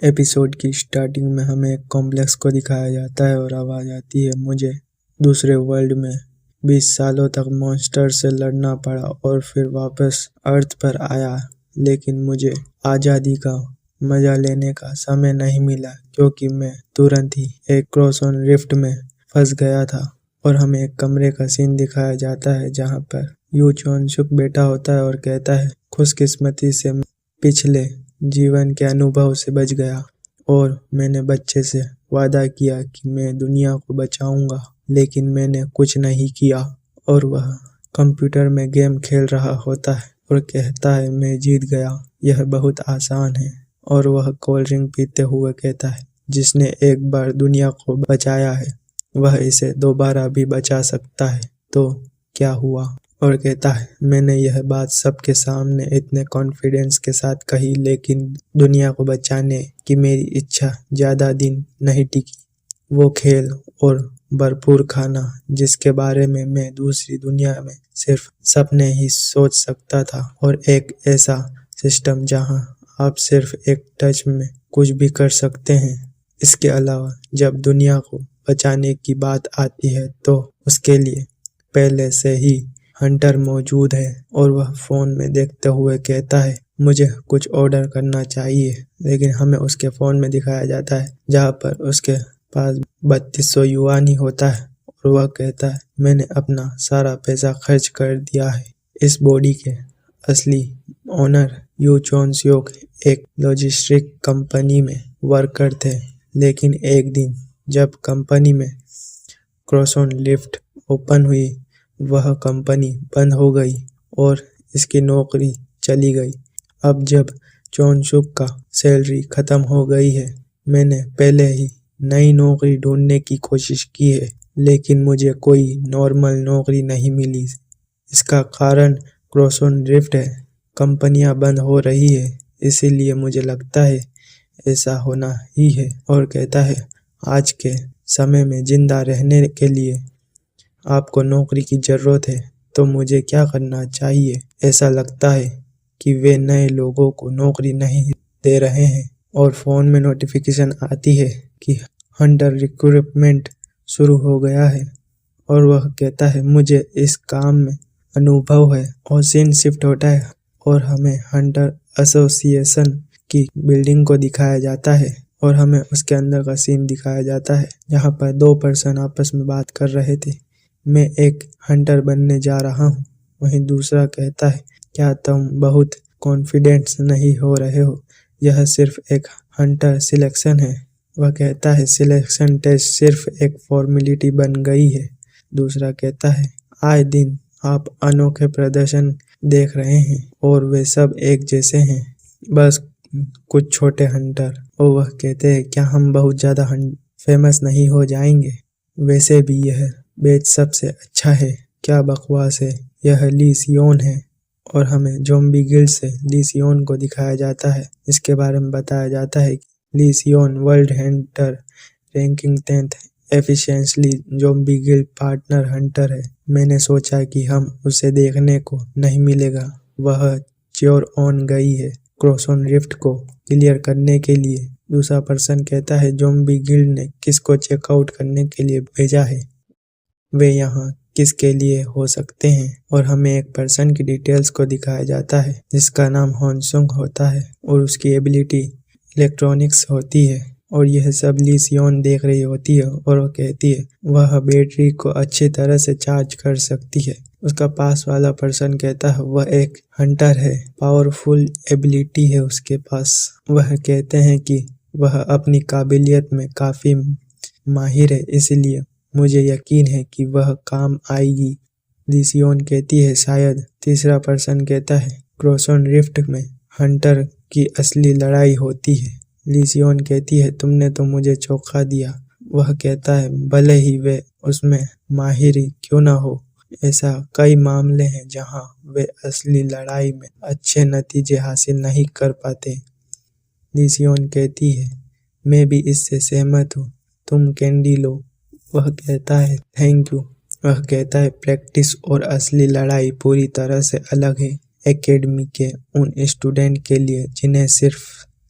Episode की starting में हमें एक कॉम्प्लेक्स को दिखाया जाता है और आवाज़ आती है, मुझे दूसरे वर्ल्ड में 20 सालों तक मॉन्स्टर से लड़ना पड़ा और फिर वापस अर्थ पर आया, लेकिन मुझे आज़ादी का मज़ा लेने का समय नहीं मिला क्योंकि मैं तुरंत ही एक क्रॉस-ऑन रिफ्ट में फंस गया था। और हमें एक कमरे का सीन दिखाया जाता है जहाँ पर यू चॉन सुक बैठा होता है और कहता है, खुशकिस्मती से पिछले जीवन के अनुभव से बच गया और मैंने बच्चे से वादा किया कि मैं दुनिया को बचाऊंगा, लेकिन मैंने कुछ नहीं किया। और वह कंप्यूटर में गेम खेल रहा होता है और कहता है, मैं जीत गया, यह बहुत आसान है। और वह कोल्ड ड्रिंक पीते हुए कहता है, जिसने एक बार दुनिया को बचाया है वह इसे दोबारा भी बचा सकता है, तो क्या हुआ। और कहता है, मैंने यह बात सबके सामने इतने कॉन्फिडेंस के साथ कही, लेकिन दुनिया को बचाने की मेरी इच्छा ज़्यादा दिन नहीं टिकी। वो खेल और भरपूर खाना जिसके बारे में मैं दूसरी दुनिया में सिर्फ सपने ही सोच सकता था, और एक ऐसा सिस्टम जहां आप सिर्फ एक टच में कुछ भी कर सकते हैं। इसके अलावा जब दुनिया को बचाने की बात आती है तो उसके लिए पहले से ही हंटर मौजूद है। और वह फ़ोन में देखते हुए कहता है, मुझे कुछ ऑर्डर करना चाहिए, लेकिन हमें उसके फ़ोन में दिखाया जाता है जहाँ पर उसके पास 3200 युआन ही होता है और वह कहता है, मैंने अपना सारा पैसा खर्च कर दिया है। इस बॉडी के असली ओनर यू चॉन स्योक एक लॉजिस्टिक कंपनी में वर्कर थे, लेकिन एक दिन जब कंपनी में क्रॉस-ऑन लिफ्ट ओपन हुई, वह कंपनी बंद हो गई और इसकी नौकरी चली गई। अब जब चॉन सुक का सैलरी ख़त्म हो गई है, मैंने पहले ही नई नौकरी ढूंढने की कोशिश की है, लेकिन मुझे कोई नॉर्मल नौकरी नहीं मिली। इसका कारण क्रॉस-ऑन रिफ्ट है, कंपनियां बंद हो रही है, इसीलिए मुझे लगता है ऐसा होना ही है। और कहता है, आज के समय में जिंदा रहने के लिए आपको नौकरी की ज़रूरत है, तो मुझे क्या करना चाहिए। ऐसा लगता है कि वे नए लोगों को नौकरी नहीं दे रहे हैं। और फ़ोन में नोटिफिकेशन आती है कि हंटर रिक्रूटमेंट शुरू हो गया है। और वह कहता है, मुझे इस काम में अनुभव है। और सीन शिफ्ट होता है और हमें हंटर एसोसिएशन की बिल्डिंग को दिखाया जाता है और हमें उसके अंदर का सीन दिखाया जाता है जहाँ पर दो पर्सन आपस में बात कर रहे थे। मैं एक हंटर बनने जा रहा हूँ। वहीं दूसरा कहता है, क्या तुम बहुत कॉन्फिडेंट नहीं हो रहे हो, यह सिर्फ एक हंटर सिलेक्शन है। वह कहता है, सिलेक्शन टेस्ट सिर्फ एक फॉर्मेलिटी बन गई है। दूसरा कहता है, आए दिन आप अनोखे प्रदर्शन देख रहे हैं और वे सब एक जैसे हैं, बस कुछ छोटे हंटर। और वह कहते हैं, क्या हम बहुत ज़्यादा फेमस नहीं हो जाएंगे। वैसे भी यह बेच सबसे अच्छा है, क्या बकवास है। यह ली सियोन है। और हमें ज़ॉम्बी गिल्ड से ली सियोन को दिखाया जाता है। इसके बारे में बताया जाता है कि Lee Seon world hunter ranking 10th efficiently zombie guild partner hunter है। मैंने सोचा कि हम उसे देखने को नहीं मिलेगा। वह चोर ऑन गई है क्रॉस-ऑन रिफ्ट को क्लियर करने के लिए। दूसरा पर्सन कहता है, ज़ॉम्बी गिल्ड ने किसको चेकआउट करने के लिए भेजा है, वे यहाँ किसके लिए हो सकते हैं। और हमें एक पर्सन की डिटेल्स को दिखाया जाता है जिसका नाम हॉन्सुंग होता है और उसकी एबिलिटी इलेक्ट्रॉनिक्स होती है। और यह सब ली सियोन देख रही होती है और वह कहती है वह बैटरी को अच्छी तरह से चार्ज कर सकती है। उसका पास वाला पर्सन कहता है, वह एक हंटर है, पावरफुल एबिलिटी है उसके पास। वह कहते हैं कि वह अपनी काबिलियत में काफ़ी माहिर है, इसलिए मुझे यकीन है कि वह काम आएगी। ली सियोन कहती है, शायद। तीसरा पर्सन कहता है, क्रॉस-ऑन रिफ्ट में हंटर की असली लड़ाई होती है। ली सियोन कहती है, तुमने तो मुझे चौंका दिया। वह कहता है, भले ही वे उसमें माहिर क्यों ना हो, ऐसा कई मामले हैं जहां वे असली लड़ाई में अच्छे नतीजे हासिल नहीं कर पाते। ली सियोन कहती है, मैं भी इससे सहमत हूँ, तुम कैंडी लो। वह कहता है, थैंक यू। वह कहता है, प्रैक्टिस और असली लड़ाई पूरी तरह से अलग है। एकेडमी के उन स्टूडेंट के लिए जिन्हें सिर्फ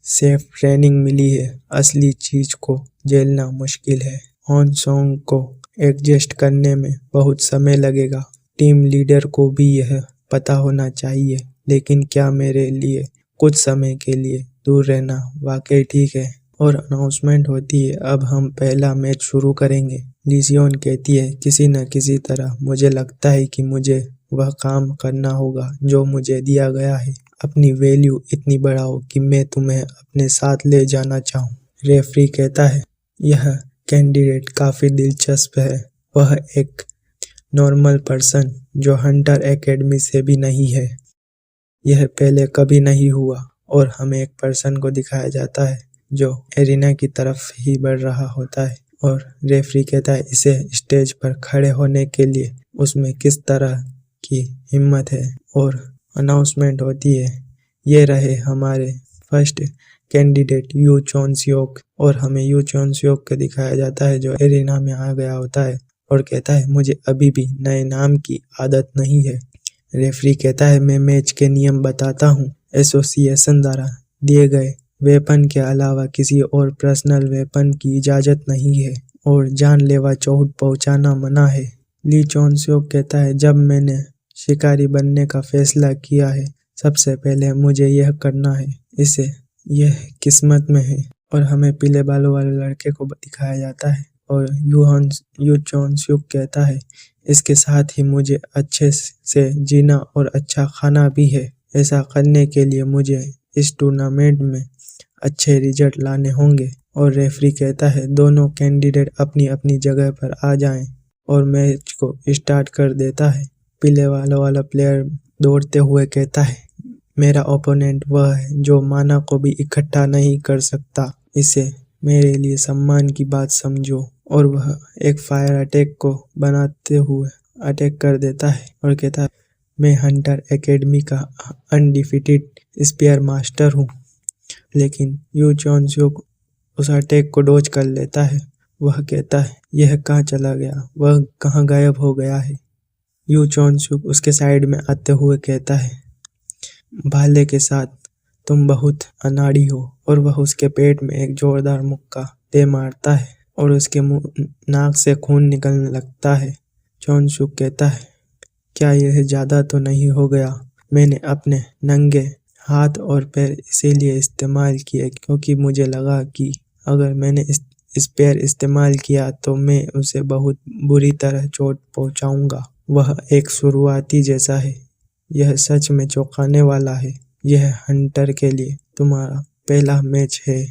सेफ ट्रेनिंग मिली है। असली चीज को झेलना मुश्किल है। हॉन सॉन्ग को एडजस्ट करने में बहुत समय लगेगा। टीम लीडर को भी यह पता होना चाहिए, लेकिन क्या मेरे लिए कुछ समय के लिए दूर रहना वाकई ठीक है? और अनाउंसमेंट होती है, अब हम पहला मैच शुरू करेंगे। लीसियोन कहती है, किसी न किसी तरह मुझे लगता है कि मुझे वह काम करना होगा जो मुझे दिया गया है। अपनी वैल्यू इतनी बढ़ाओ कि मैं तुम्हें अपने साथ ले जाना चाहूँ। रेफरी कहता है, यह कैंडिडेट काफी दिलचस्प है। वह एक नॉर्मल पर्सन जो हंटर एकेडमी से भी नहीं है। यह पहले कभी नहीं हुआ। और हमें एक पर्सन को दिखाया जाता है जो एरिना की तरफ ही बढ़ रहा होता है। और रेफरी कहता है, इसे स्टेज पर खड़े होने के लिए उसमें किस तरह की हिम्मत है। और अनाउंसमेंट होती है, ये रहे हमारे फर्स्ट कैंडिडेट यू चॉन सियोक। और हमें यू चॉन सियोक को दिखाया जाता है जो एरिना में आ गया होता है और कहता है, मुझे अभी भी नए नाम की आदत नहीं है। रेफरी कहता है, मैं मैच के नियम बताता हूँ। एसोसिएशन द्वारा दिए गए वेपन के अलावा किसी और पर्सनल वेपन की इजाजत नहीं है और जानलेवा चोट पहुंचाना मना है। ली चॉन सियोक कहता है, जब मैंने शिकारी बनने का फैसला किया है, सबसे पहले मुझे यह करना है। इसे यह किस्मत में है। और हमें पीले बालों वाले लड़के को दिखाया जाता है और यू चॉन सियोक कहता है, इसके साथ ही मुझे अच्छे से जीना और अच्छा खाना भी है। ऐसा करने के लिए मुझे इस टूर्नामेंट में अच्छे रिजल्ट लाने होंगे। और रेफरी कहता है, दोनों कैंडिडेट अपनी अपनी जगह पर आ जाएं और मैच को स्टार्ट कर देता है। पीले बालों वाला प्लेयर दौड़ते हुए कहता है, मेरा ओपोनेंट वह है जो माना को भी इकट्ठा नहीं कर सकता। इसे मेरे लिए सम्मान की बात समझो। और वह एक फायर अटैक को बनाते हुए अटैक कर देता है और कहता है, मैं हंटर एकेडमी का अनडिफिटेड स्पेयर मास्टर हूँ। लेकिन यू चॉन सियोक उस अटैक को डॉज कर लेता है। वह कहता है, यह कहाँ चला गया, वह कहाँ गायब हो गया है। यू चॉन सियोक उसके साइड में आते हुए कहता है, भाले के साथ तुम बहुत अनाड़ी हो। और वह उसके पेट में एक जोरदार मुक्का दे मारता है और उसके मुंह नाक से खून निकलने लगता है। चॉन सियोक कहता है, क्या यह ज्यादा तो नहीं हो गया? मैंने अपने नंगे हाथ और पैर इसीलिए इस्तेमाल किए क्योंकि मुझे लगा कि अगर मैंने स्पेयर इस्तेमाल किया तो मैं उसे बहुत बुरी तरह चोट पहुंचाऊंगा। वह एक शुरुआती जैसा है। यह सच में चौंकाने वाला है। यह हंटर के लिए तुम्हारा पहला मैच है।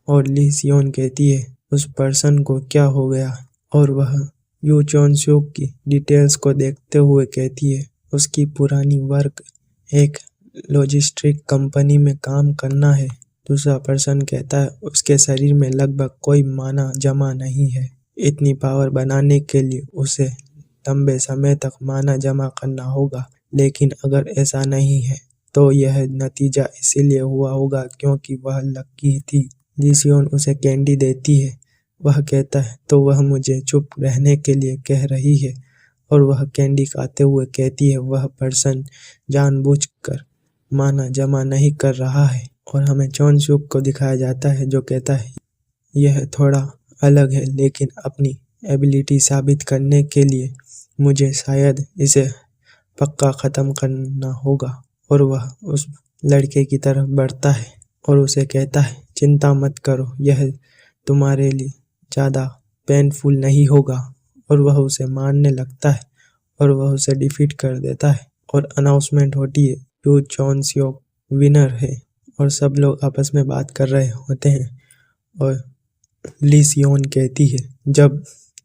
और ली सियोन कहती है, उस पर्सन को क्या हो गया? और वह यू चॉन सियोक की डिटेल्स को देखते हुए कहती है, उसकी पुरानी वर्क एक लॉजिस्टिक कंपनी में काम करना है। दूसरा पर्सन कहता है, उसके शरीर में लगभग कोई माना जमा नहीं है। इतनी पावर बनाने के लिए उसे लंबे समय तक माना जमा करना होगा। लेकिन अगर ऐसा नहीं है तो यह नतीजा इसीलिए हुआ होगा क्योंकि वह लकी थी। ली सियोन उसे कैंडी देती है। वह कहता है, तो वह मुझे चुप रहने के लिए कह रही है। और वह कैंडी खाते हुए कहती है, वह पर्सन जानबूझकर माना जमा नहीं कर रहा है। और हमें चॉन सियोक को दिखाया जाता है जो कहता है, यह थोड़ा अलग है, लेकिन अपनी एबिलिटी साबित करने के लिए मुझे शायद इसे पक्का ख़त्म करना होगा। और वह उस लड़के की तरफ बढ़ता है और उसे कहता है, चिंता मत करो, यह तुम्हारे लिए ज़्यादा पेनफुल नहीं होगा। और वह उसे मारने लगता है और वह उसे डिफीट कर देता है। और अनाउंसमेंट होती है, यू चॉन सियोक विनर है। और सब लोग आपस में बात कर रहे होते हैं। और ली सियोन कहती है, जब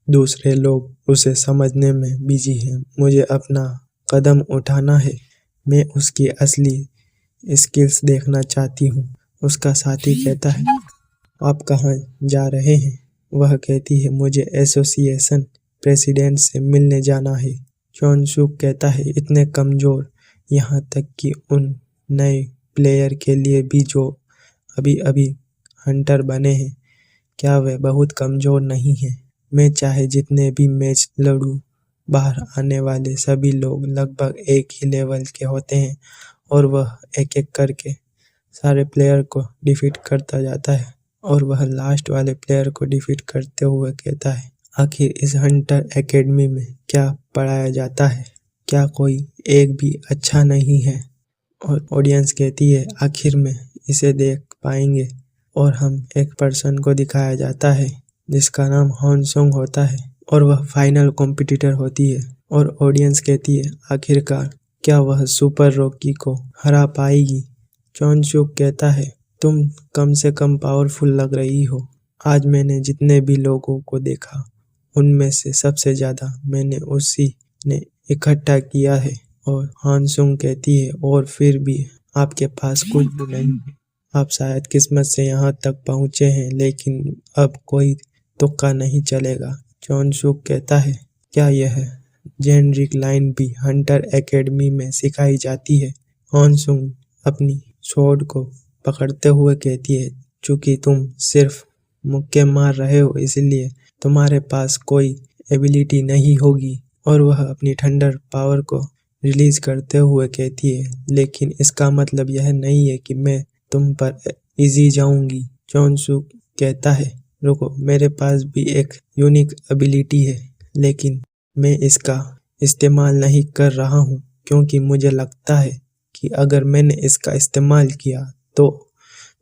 दूसरे लोग उसे समझने में बिजी हैं, मुझे अपना कदम उठाना है। मैं उसकी असली स्किल्स देखना चाहती हूँ। उसका साथी कहता है, आप कहाँ जा रहे हैं? वह कहती है, मुझे एसोसिएशन प्रेसिडेंट से मिलने जाना है। चॉन सियोक कहता है, इतने कमज़ोर, यहाँ तक कि उन नए प्लेयर के लिए भी जो अभी अभी हंटर बने हैं, क्या वे बहुत कमज़ोर नहीं हैं? मैं चाहे जितने भी मैच लड़ूं, बाहर आने वाले सभी लोग लगभग एक ही लेवल के होते हैं और वह एक एक करके सारे प्लेयर को डिफीट करता जाता है और वह लास्ट वाले प्लेयर को डिफीट करते हुए कहता है, आखिर इस हंटर एकेडमी में क्या पढ़ाया जाता है? क्या कोई एक भी अच्छा नहीं है? और ऑडियंस कहती है, आखिर में इसे देख पाएंगे। और हम एक पर्सन को दिखाया जाता है जिसका नाम हॉनसुंग होता है और वह फाइनल कॉम्पिटिटर होती है। और ऑडियंस कहती है, आखिरकार क्या वह सुपर रॉकी को हरा पाएगी? चॉनसुक कहता है, तुम कम से कम पावरफुल लग रही हो। आज मैंने जितने भी लोगों को देखा उनमें से सबसे ज़्यादा मैंने उसी ने इकट्ठा किया है। और हानसुंग कहती है, और फिर भी आपके पास कुछ भी नहीं है। आप शायद किस्मत से यहाँ तक पहुँचे हैं, लेकिन अब कोई तुक्का नहीं चलेगा। चॉनसुक कहता है, क्या यह जेनरिक लाइन भी हंटर एकेडमी में सिखाई जाती है? हानसुंग अपनी स्वॉर्ड को पकड़ते हुए कहती है, चूंकि तुम सिर्फ मुक्के मार रहे हो इसलिए तुम्हारे पास कोई एबिलिटी नहीं होगी। और वह अपनी थंडर पावर को रिलीज करते हुए कहती है, लेकिन इसका मतलब यह नहीं है कि मैं तुम पर इजी जाऊंगी। चॉनसुक कहता है, रुको, मेरे पास भी एक यूनिक एबिलिटी है, लेकिन मैं इसका इस्तेमाल नहीं कर रहा हूँ क्योंकि मुझे लगता है कि अगर मैंने इसका इस्तेमाल किया तो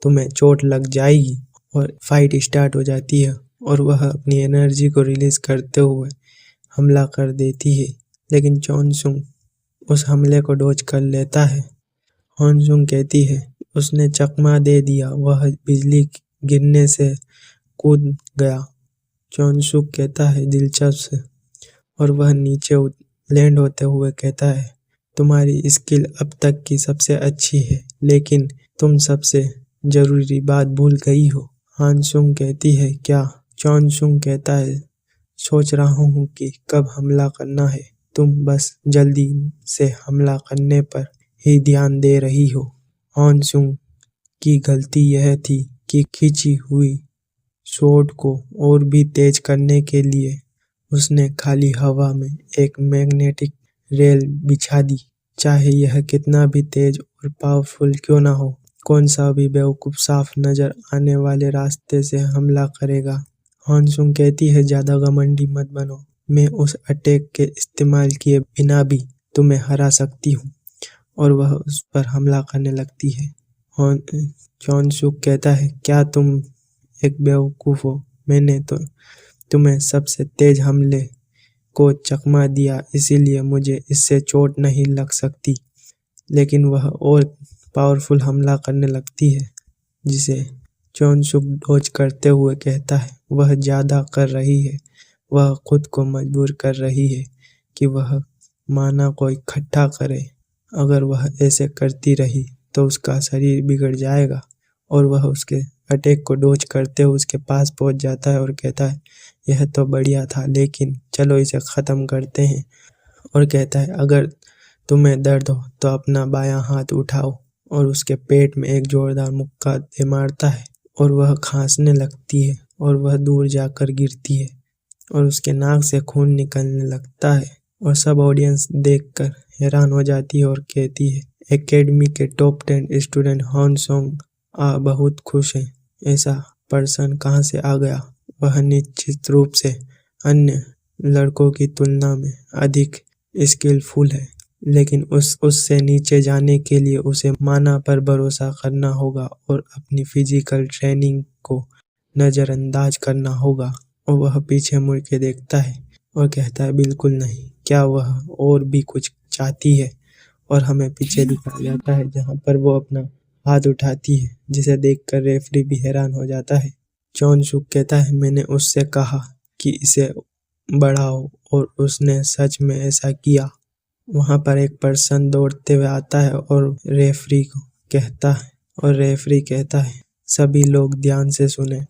तुम्हें चोट लग जाएगी। और फाइट स्टार्ट हो जाती है और वह अपनी एनर्जी को रिलीज करते हुए हमला कर देती है, लेकिन चॉनसुंग उस हमले को डॉज कर लेता है। हानसुंग कहती है, उसने चकमा दे दिया, वह बिजली गिरने से कूद गया। चॉनसुक कहता है, दिलचस्प। और वह नीचे लैंड होते हुए कहता है, तुम्हारी स्किल अब तक की सबसे अच्छी है, लेकिन तुम सबसे जरूरी बात भूल गई हो। हानसुंग कहती है, क्या? चॉनसुंग कहता है, सोच रहा हूँ कि कब हमला करना है। तुम बस जल्दी से हमला करने पर ही ध्यान दे रही हो। हानसुंग की गलती यह थी कि खींची हुई स्वॉर्ड को और भी तेज करने के लिए उसने खाली हवा में एक मैग्नेटिक रेल बिछा दी। चाहे यह कितना भी तेज और पावरफुल क्यों ना हो, कौन सा भी बेवकूफ साफ नजर आने वाले रास्ते से हमला करेगा। हानसुंग कहती है, ज्यादा घमंडी मत बनो, मैं उस अटैक के इस्तेमाल किए बिना भी तुम्हें हरा सकती हूँ। और वह उस पर हमला करने लगती है। चॉनसुक कहता है, क्या तुम एक बेवकूफ हो? मैंने तो तुम्हें सबसे तेज हमले को चकमा दिया, इसीलिए मुझे इससे चोट नहीं लग सकती। लेकिन वह और पावरफुल हमला करने लगती है, जिसे चॉनसुक डॉज करते हुए कहता है, वह ज्यादा कर रही है। वह खुद को मजबूर कर रही है कि वह माना को इकट्ठा करे। अगर वह ऐसे करती रही तो उसका शरीर बिगड़ जाएगा। और वह उसके अटैक को डॉज करते हुए उसके पास पहुंच जाता है और कहता है, यह तो बढ़िया था, लेकिन चलो इसे ख़त्म करते हैं। और कहता है, अगर तुम्हें दर्द हो तो अपना बायां हाथ उठाओ। और उसके पेट में एक जोरदार मुक्का दे मारता है और वह खांसने लगती है और वह दूर जाकर गिरती है और उसके नाक से खून निकलने लगता है। और सब ऑडियंस देखकर हैरान हो जाती है और कहती है, एकेडमी के टॉप 10 स्टूडेंट हानसुंग बहुत खुश हैं। ऐसा पर्सन कहाँ से आ गया? वह निश्चित रूप से अन्य लड़कों की तुलना में अधिक स्किलफुल है, लेकिन उससे नीचे जाने के लिए उसे माना पर भरोसा करना होगा और अपनी फिजिकल ट्रेनिंग को नज़रअंदाज करना होगा। और वह पीछे मुड़ के देखता है और कहता है, बिल्कुल नहीं। क्या वह और भी कुछ चाहती है? और हमें पीछे दिखाया जाता है जहाँ पर वो अपना हाथ उठाती है, जिसे देखकर रेफरी भी हैरान हो जाता है। चॉनसुक कहता है, मैंने उससे कहा कि इसे बढ़ाओ और उसने सच में ऐसा किया। वहाँ पर एक पर्सन दौड़ते हुए आता है और रेफरी कहता है, सभी लोग ध्यान से सुने,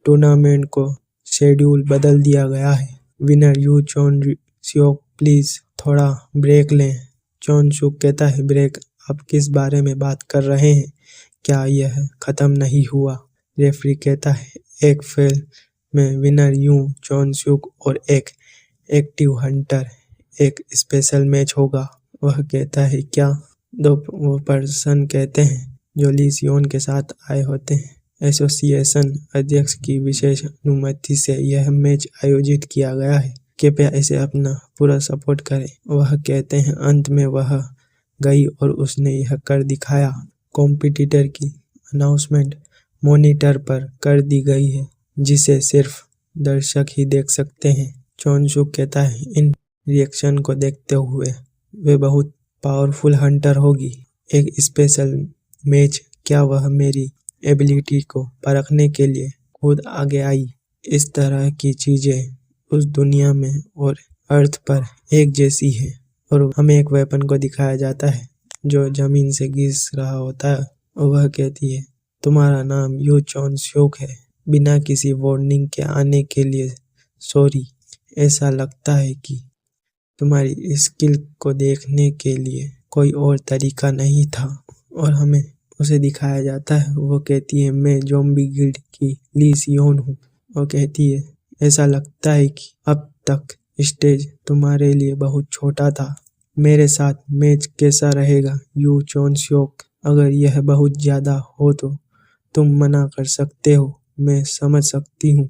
टूर्नामेंट को शेड्यूल बदल दिया गया है। विनर यू चॉनसुक, प्लीज थोड़ा ब्रेक लें। चॉनसुक कहता है, ब्रेक? आप किस बारे में बात कर रहे हैं? क्या यह खत्म नहीं हुआ? रेफरी कहता है, एक फेल में विनर यू चॉनसुक और एक एक्टिव हंटर एक स्पेशल मैच होगा। वह कहता है, क्या? वो पर्सन कहते हैं, जो ली सियोन के साथ आए होते हैं। एसोसिएशन अध्यक्ष की विशेष अनुमति से यह मैच आयोजित किया गया है। कृपया इसे अपना पूरा सपोर्ट करें। वह कहते हैं अंत में वह गई और उसने यह कर दिखाया। कॉम्पिटिटर की अनाउंसमेंट मॉनिटर पर कर दी गई है, जिसे सिर्फ दर्शक ही देख सकते हैं। चोनसुक कहता है इन रिएक्शन को देखते हुए वे बहुत पावरफुल हंटर होगी। एक स्पेशल मैच, क्या वह मेरी एबिलिटी को परखने के लिए खुद आगे आई। इस तरह की चीजें उस दुनिया में और अर्थ पर एक जैसी है। और हमें एक वेपन को दिखाया जाता है जो जमीन से घिस रहा होता है और वह कहती है तुम्हारा नाम यू चोनसुक है। बिना किसी वार्निंग के आने के लिए सॉरी। ऐसा लगता है कि तुम्हारी स्किल को देखने के लिए कोई और तरीका नहीं था। और हमें उसे दिखाया जाता है। वो कहती है मैं ज़ॉम्बी गिल्ड की ली सियोन हूँ। वो कहती है ऐसा लगता है कि अब तक स्टेज तुम्हारे लिए बहुत छोटा था। मेरे साथ मैच कैसा रहेगा यू चोनसुक? अगर यह बहुत ज़्यादा हो तो तुम मना कर सकते हो। मैं समझ सकती हूँ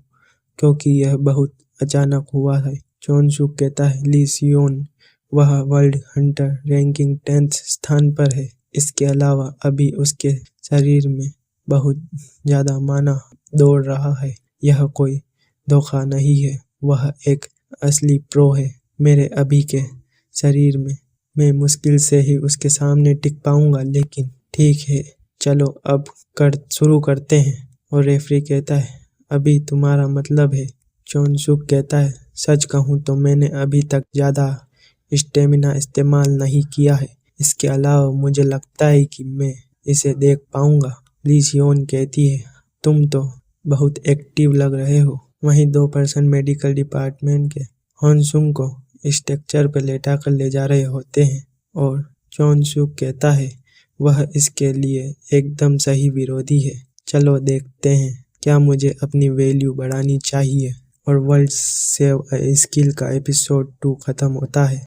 क्योंकि यह बहुत अचानक हुआ है। चोनसुक कहता है ली सियोन वह वर्ल्ड हंटर रैंकिंग 10th स्थान पर है। इसके अलावा अभी उसके शरीर में बहुत ज़्यादा माना दौड़ रहा है। यह कोई धोखा नहीं है, वह एक असली प्रो है। मेरे अभी के शरीर में मैं मुश्किल से ही उसके सामने टिक पाऊंगा, लेकिन ठीक है चलो अब शुरू करते हैं। और रेफरी कहता है अभी तुम्हारा मतलब है? चोनसुक कहता है सच कहूँ तो मैंने अभी तक ज़्यादा स्टेमिना इस्तेमाल नहीं किया है। इसके अलावा मुझे लगता है कि मैं इसे देख पाऊंगा। ली सियोन कहती है तुम तो बहुत एक्टिव लग रहे हो। वहीं 2% मेडिकल डिपार्टमेंट के हॉनसुंग को स्ट्रक्चर पर लेटा कर ले जा रहे होते हैं और चोनसुक कहता है वह इसके लिए एकदम सही विरोधी है। चलो देखते हैं क्या मुझे अपनी वैल्यू बढ़ानी चाहिए। और वर्ल्ड सेव स्किल का एपिसोड 2 खत्म होता है।